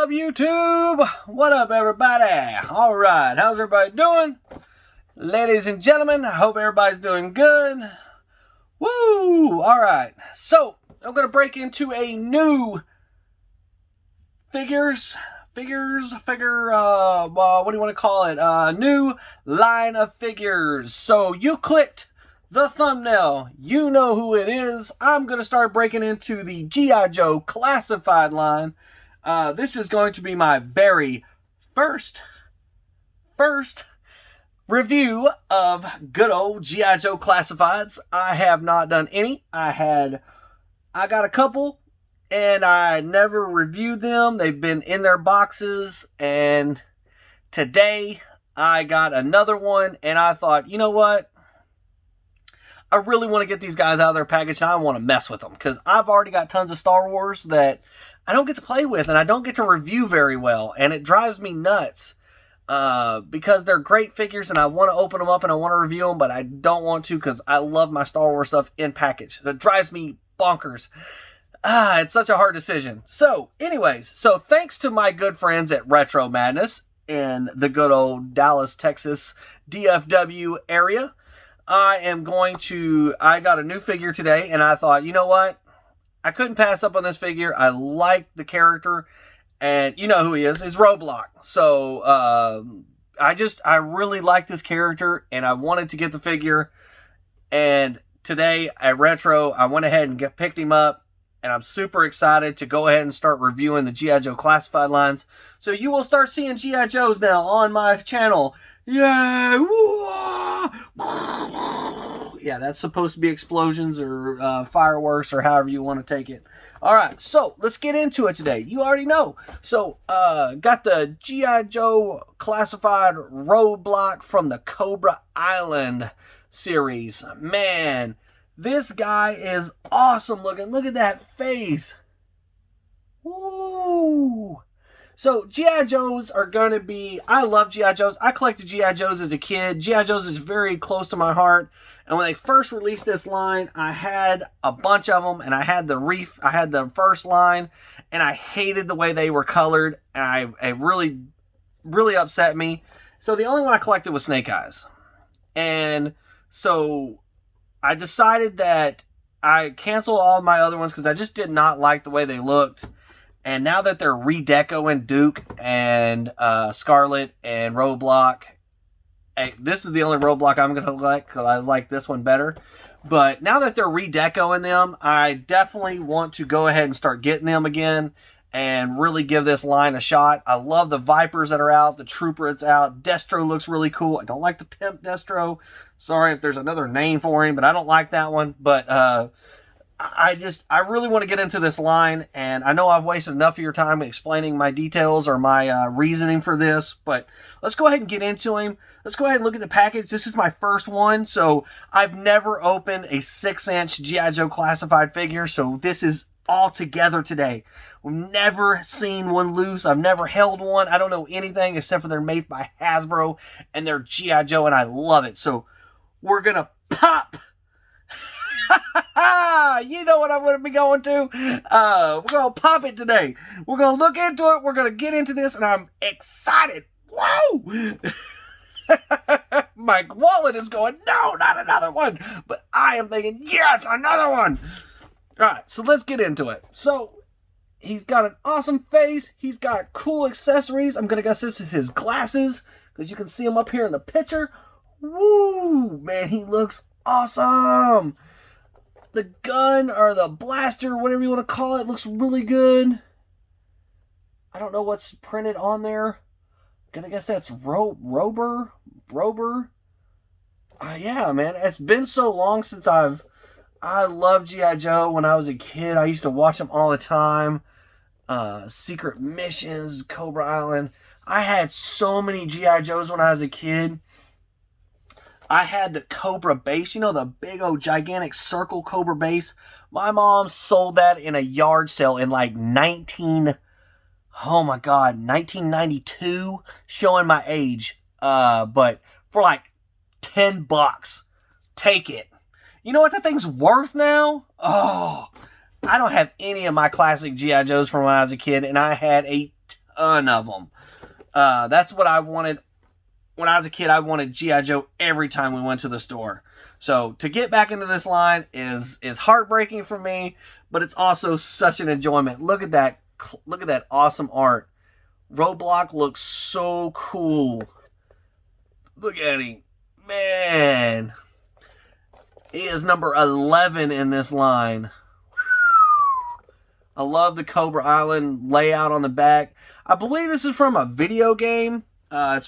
up, YouTube? What up, everybody? All right, how's everybody doing? Ladies and gentlemen, I hope everybody's doing good. Woo! All right, so I'm going to break into a new what do you want to call it? New line of figures. So you clicked the thumbnail. You know who it is. I'm going to start breaking into the G.I. Joe classified line. This is going to be my very first review of good old G.I. Joe classifieds. I have not done any. I got a couple, and I never reviewed them. They've been in their boxes, and today I got another one, and I thought, you know what? I really want to get these guys out of their package, and I want to mess with them, because I've already got tons of Star Wars that I don't get to play with, and I don't get to review very well, and it drives me nuts, because they're great figures, and I want to open them up, and I want to review them, but I don't want to, because I love my Star Wars stuff in package. That drives me bonkers. It's such a hard decision. So, anyways, thanks to my good friends at Retro Madness in the good old Dallas, Texas, DFW area, I got a new figure today, and I thought, you know what? I couldn't pass up on this figure. I like the character, and you know who he is. It's Roadblock. So, I really like this character, and I wanted to get the figure, and today at Retro, I went ahead and picked him up, and I'm super excited to go ahead and start reviewing the G.I. Joe classified lines. So you will start seeing G.I. Joes now on my channel. Yeah! Yeah, that's supposed to be explosions or fireworks or however you want to take it. Alright, so let's get into it today. You already know. So, got the G.I. Joe classified Roadblock from the Cobra Island series. Man, this guy is awesome looking. Look at that face. Woo! So, G.I. Joes are going to be... I love G.I. Joes. I collected G.I. Joes as a kid. G.I. Joes is very close to my heart. And when they first released this line, I had a bunch of them. And I had the first line. And I hated the way they were colored. And it really, really upset me. So, the only one I collected was Snake Eyes. And so I decided that I canceled all of my other ones because I just did not like the way they looked. And now that they're redecoing Duke and Scarlet and Roadblock, this is the only Roadblock I'm going to like because I like this one better. But now that they're redecoing them, I definitely want to go ahead and start getting them again and really give this line a shot. I love the Vipers that are out, the Trooper that's out. Destro looks really cool. I don't like the Pimp Destro. Sorry if there's another name for him, but I don't like that one. But I really want to get into this line, and I know I've wasted enough of your time explaining my details or my reasoning for this, but let's go ahead and get into him. Let's go ahead and look at the package. This is my first one, so I've never opened a 6-inch G.I. Joe classified figure, so this is all together today. We've never seen one loose. I've never held one. I don't know anything except for they're made by Hasbro and they're G.I. Joe, and I love it. So we're going to pop. You know what I'm going to be going to. We're going to pop it today. We're going to look into it. We're going to get into this, and I'm excited. Whoa! My wallet is going, no, not another one. But I am thinking, yes, another one. All right, so let's get into it. So, he's got an awesome face. He's got cool accessories. I'm going to guess this is his glasses, because you can see him up here in the picture. Woo! Man, he looks awesome. The gun, or the blaster, whatever you want to call it, looks really good. I don't know what's printed on there. I'm going to guess that's Rober? Yeah, man, it's been so long since I loved G.I. Joe when I was a kid. I used to watch them all the time. Secret Missions, Cobra Island. I had so many G.I. Joes when I was a kid. I had the Cobra base. You know, the big old gigantic circle Cobra base? My mom sold that in a yard sale in like 1992. Showing my age. But for like $10. Take it. You know what that thing's worth now? Oh, I don't have any of my classic G.I. Joes from when I was a kid, and I had a ton of them. That's what I wanted. When I was a kid, I wanted G.I. Joe every time we went to the store. So to get back into this line is heartbreaking for me, but it's also such an enjoyment. Look at that. Look at that awesome art. Roadblock looks so cool. Look at him. Man. He is number 11 in this line. I love the Cobra Island layout on the back. I believe this is from a video game. I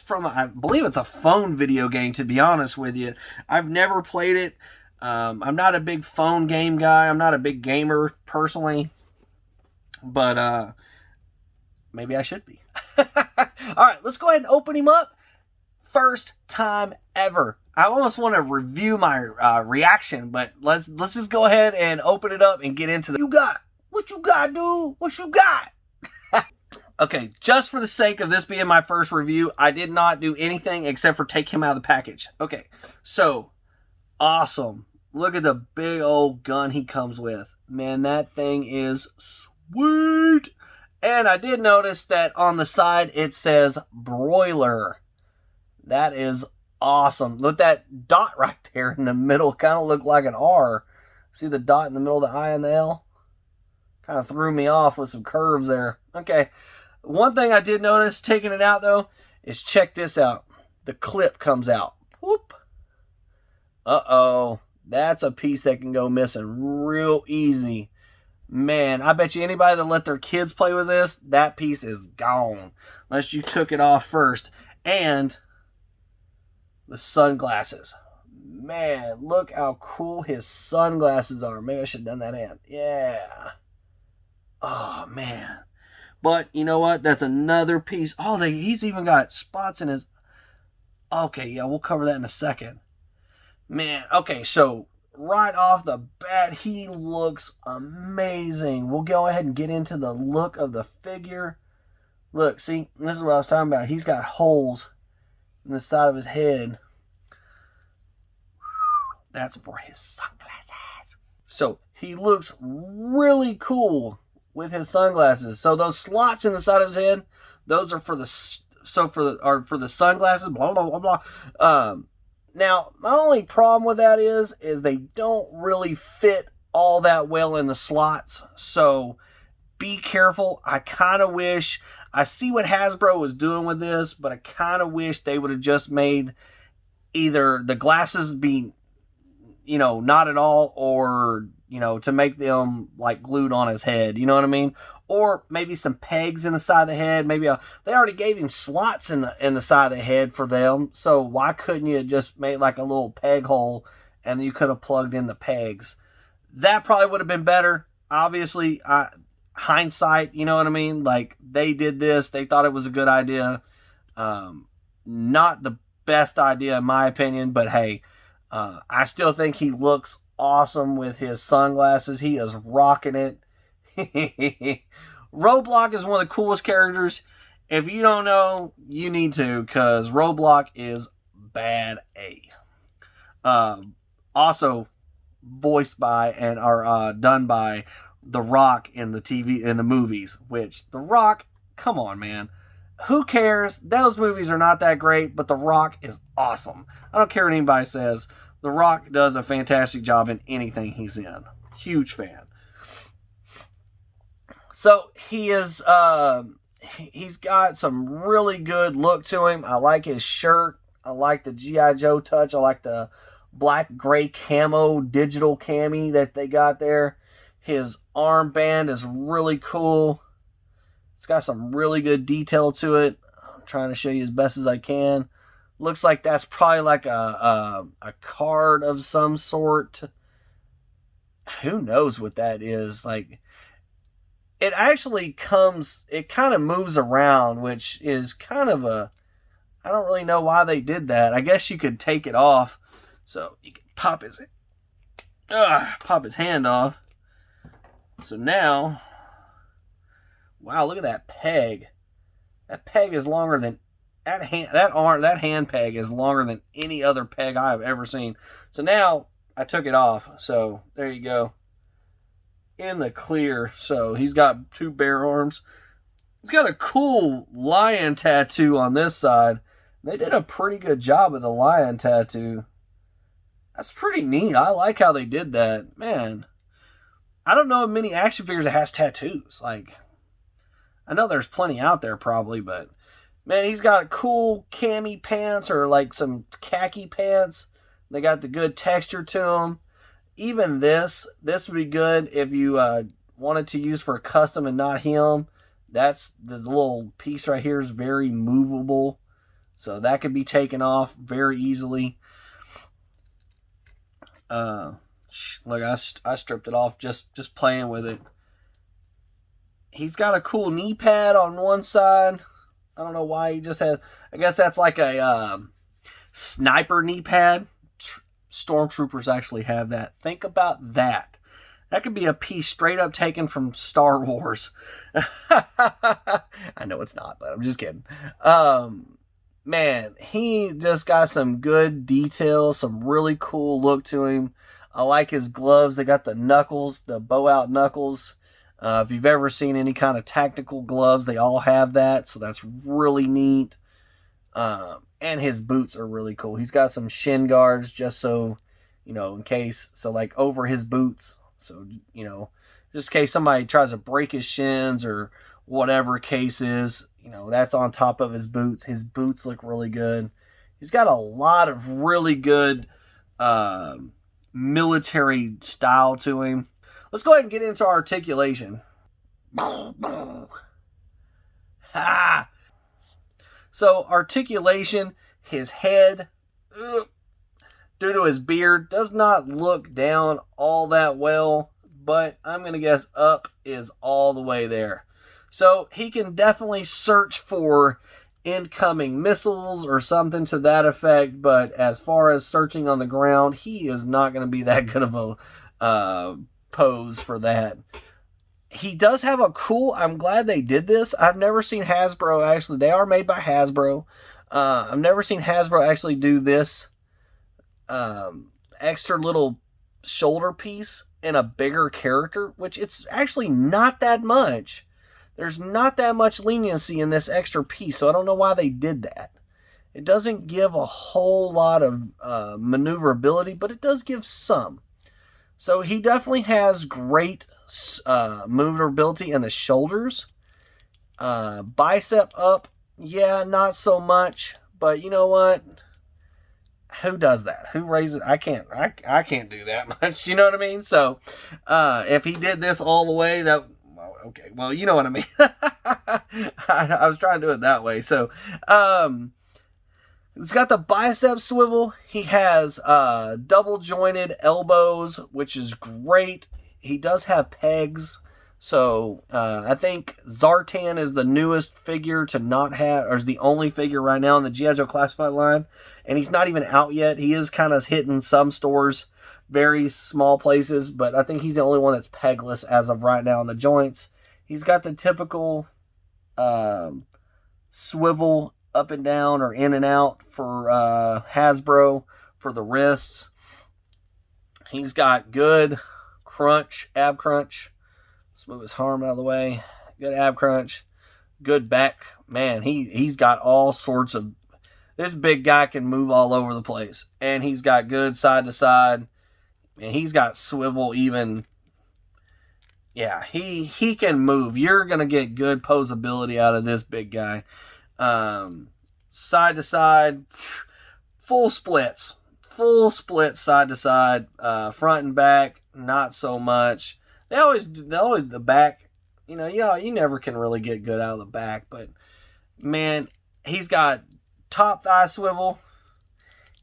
believe it's a phone video game, to be honest with you. I've never played it. I'm not a big phone game guy. I'm not a big gamer, personally. But, maybe I should be. Alright, let's go ahead and open him up. First time ever. I almost want to review my reaction, but let's just go ahead and open it up and get into the... What you got, dude? What you got? Okay, just for the sake of this being my first review, I did not do anything except for take him out of the package. Okay, so, awesome. Look at the big old gun he comes with. Man, that thing is sweet. And I did notice that on the side it says broiler. That is awesome. Look, that dot right there in the middle kind of looked like an R. See the dot in the middle of the I and the L? Kind of threw me off with some curves there. Okay. One thing I did notice taking it out, though, is check this out. The clip comes out. Whoop. Uh-oh. That's a piece that can go missing real easy. Man, I bet you anybody that let their kids play with this, that piece is gone. Unless you took it off first. And the sunglasses. Man, look how cool his sunglasses are. Maybe I should have done that hand. Yeah. Oh, man. But, you know what? That's another piece. Oh, he's even got spots in his... Okay, yeah, we'll cover that in a second. Man, okay, so right off the bat, he looks amazing. We'll go ahead and get into the look of the figure. Look, see, this is what I was talking about. He's got holes in the side of his head. That's for his sunglasses. So, he looks really cool with his sunglasses. So those slots in the side of his head, those are for the sunglasses, blah blah blah blah. Now my only problem with that is they don't really fit all that well in the slots. So be careful. I kind of wish, I see what Hasbro was doing with this, but I kind of wish they would have just made either the glasses be, you know, not at all, or, you know, to make them like glued on his head, you know what I mean? Or maybe some pegs in the side of the head. Maybe they already gave him slots in the side of the head for them, so why couldn't you just make like a little peg hole and you could have plugged in the pegs? That probably would have been better. Obviously, hindsight, you know what I mean? Like, they did this, they thought it was a good idea. Not the best idea in my opinion, but hey, I still think he looks awesome with his sunglasses. He is rocking it. Roadblock is one of the coolest characters. If you don't know, you need to, because Roadblock is bad A. Also voiced by and are done by The Rock in the movies, which The Rock, come on, man. Who cares? Those movies are not that great, but The Rock is awesome. I don't care what anybody says. The Rock does a fantastic job in anything he's in. Huge fan. So he is, he's got some really good look to him. I like his shirt. I like the G.I. Joe touch. I like the black gray camo digital cami that they got there. His armband is really cool. It's got some really good detail to it. I'm trying to show you as best as I can. Looks like that's probably like a card of some sort. Who knows what that is? Like, it actually comes, it kind of moves around, which is kind of I don't really know why they did that. I guess you could take it off, so you can pop his hand off. So now, wow, look at that peg. That peg is longer than that hand peg is longer than any other peg I have ever seen. So now I took it off. So there you go. In the clear. So he's got two bare arms. He's got a cool lion tattoo on this side. They did a pretty good job with the lion tattoo. That's pretty neat. I like how they did that. Man, I don't know of many action figures that has tattoos. Like, I know there's plenty out there probably, but man, he's got cool cami pants or like some khaki pants. They got the good texture to them. Even this would be good if you wanted to use for a custom and not him. That's the little piece right here is very movable. So that could be taken off very easily. Look, I stripped it off just playing with it. He's got a cool knee pad on one side. I don't know why he just had... I guess that's like a sniper knee pad. Stormtroopers actually have that. Think about that. That could be a piece straight up taken from Star Wars. I know it's not, but I'm just kidding. Man, he just got some good detail, some really cool look to him. I like his gloves. They got the knuckles, the bow-out knuckles. If you've ever seen any kind of tactical gloves, they all have that, so that's really neat. And his boots are really cool. He's got some shin guards just so, in case, so like over his boots. So, just in case somebody tries to break his shins or whatever case is, that's on top of his boots. His boots look really good. He's got a lot of really good military style to him. Let's go ahead and get into articulation. Ha! So, articulation, his head, due to his beard, does not look down all that well, but I'm going to guess up is all the way there. So, he can definitely search for incoming missiles or something to that effect, but as far as searching on the ground, he is not going to be that good of a pose for that. He does have a cool... I'm glad they did this. I've never seen Hasbro actually... They are made by Hasbro. I've never seen Hasbro actually do this extra little shoulder piece in a bigger character, which it's actually not that much. There's not that much leniency in this extra piece, so I don't know why they did that. It doesn't give a whole lot of maneuverability, but it does give some. So he definitely has great maneuverability in the shoulders. Bicep up, yeah, not so much. But you know what? Who does that? Who raises? I can't do that much. You know what I mean? So if he did this all the way, okay. Well, you know what I mean. I was trying to do it that way. So it's got the bicep swivel. He has double jointed elbows, which is great. He does have pegs. So I think Zartan is the newest figure to not have, or is the only figure right now in the G.I. Joe Classified line. And he's not even out yet. He is kind of hitting some stores, very small places, but I think he's the only one that's pegless as of right now in the joints. He's got the typical swivel up and down or in and out for Hasbro for the wrists. He's got good crunch, ab crunch. Let's move his arm out of the way. Good ab crunch. Good back. Man, he's got all sorts of... This big guy can move all over the place. And he's got good side to side. And he's got swivel even... Yeah, he can move. You're going to get good posability out of this big guy. Side to side. Full splits. Full splits side to side. Front and back, not so much. They always the back, you never can really get good out of the back, but man, he's got top thigh swivel,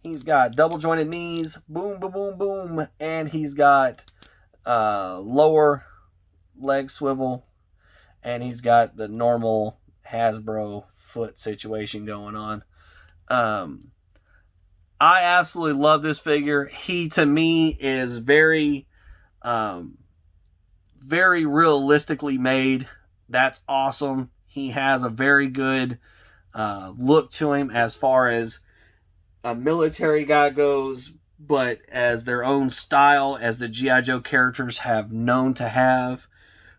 he's got double jointed knees, boom, boom, boom, boom, and he's got lower leg swivel, and he's got the normal Hasbro foot situation going on. I absolutely love this figure. He, to me, is very... very realistically made. That's awesome. He has a very good look to him as far as a military guy goes, but as their own style, as the G.I. Joe characters have known to have.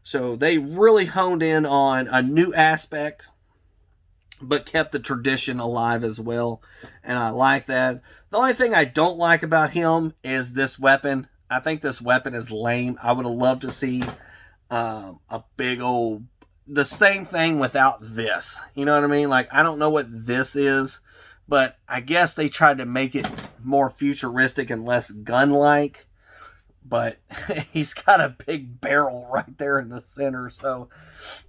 So they really honed in on a new aspect, but kept the tradition alive as well. And I like that. The only thing I don't like about him is this weapon. I think this weapon is lame. I would have loved to see a big old, the same thing without this. You know what I mean? Like, I don't know what this is, but I guess they tried to make it more futuristic and less gun-like. But he's got a big barrel right there in the center. So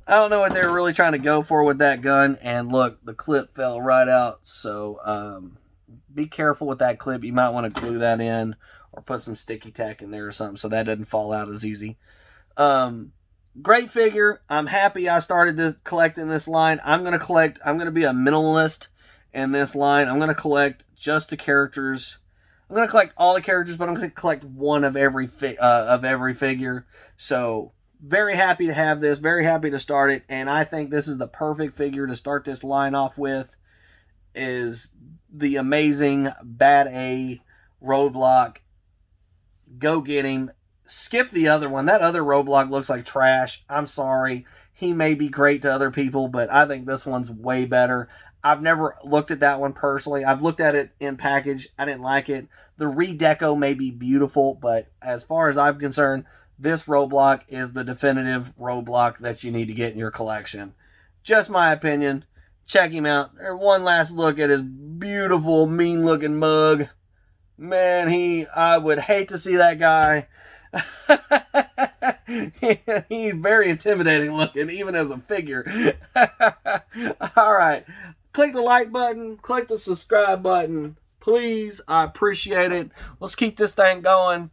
I don't know what they were really trying to go for with that gun. And look, the clip fell right out. So be careful with that clip. You might want to glue that in or put some sticky tack in there or something so that doesn't fall out as easy. Great figure. I'm happy I started collecting this line. I'm going to be a minimalist in this line. I'm going to collect just the characters. I'm going to collect all the characters, but I'm going to collect one of every figure. So, very happy to have this. Very happy to start it. And I think this is the perfect figure to start this line off with. Is the amazing Bad A Roadblock. Go get him. Skip the other one. That other Roadblock looks like trash. I'm sorry. He may be great to other people, but I think this one's way better. I've never looked at that one personally. I've looked at it in package. I didn't like it. The redeco may be beautiful, but as far as I'm concerned, this Roadblock is the definitive Roadblock that you need to get in your collection. Just my opinion. Check him out. One last look at his beautiful, mean-looking mug. Man, I would hate to see that guy. He's very intimidating looking, even as a figure. All right. Click the like button. Click the subscribe button. Please. I appreciate it. Let's keep this thing going.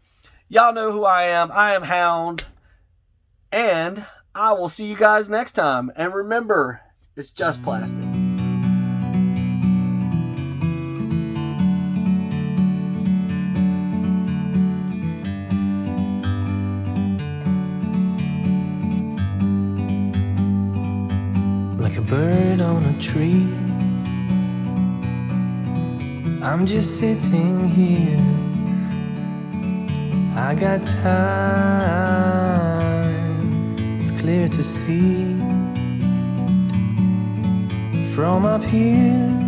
Y'all know who I am. I am Hound. And I will see you guys next time. And remember, it's just plastic. Like a bird on a tree, I'm just sitting here. I got time, it's clear to see. From up here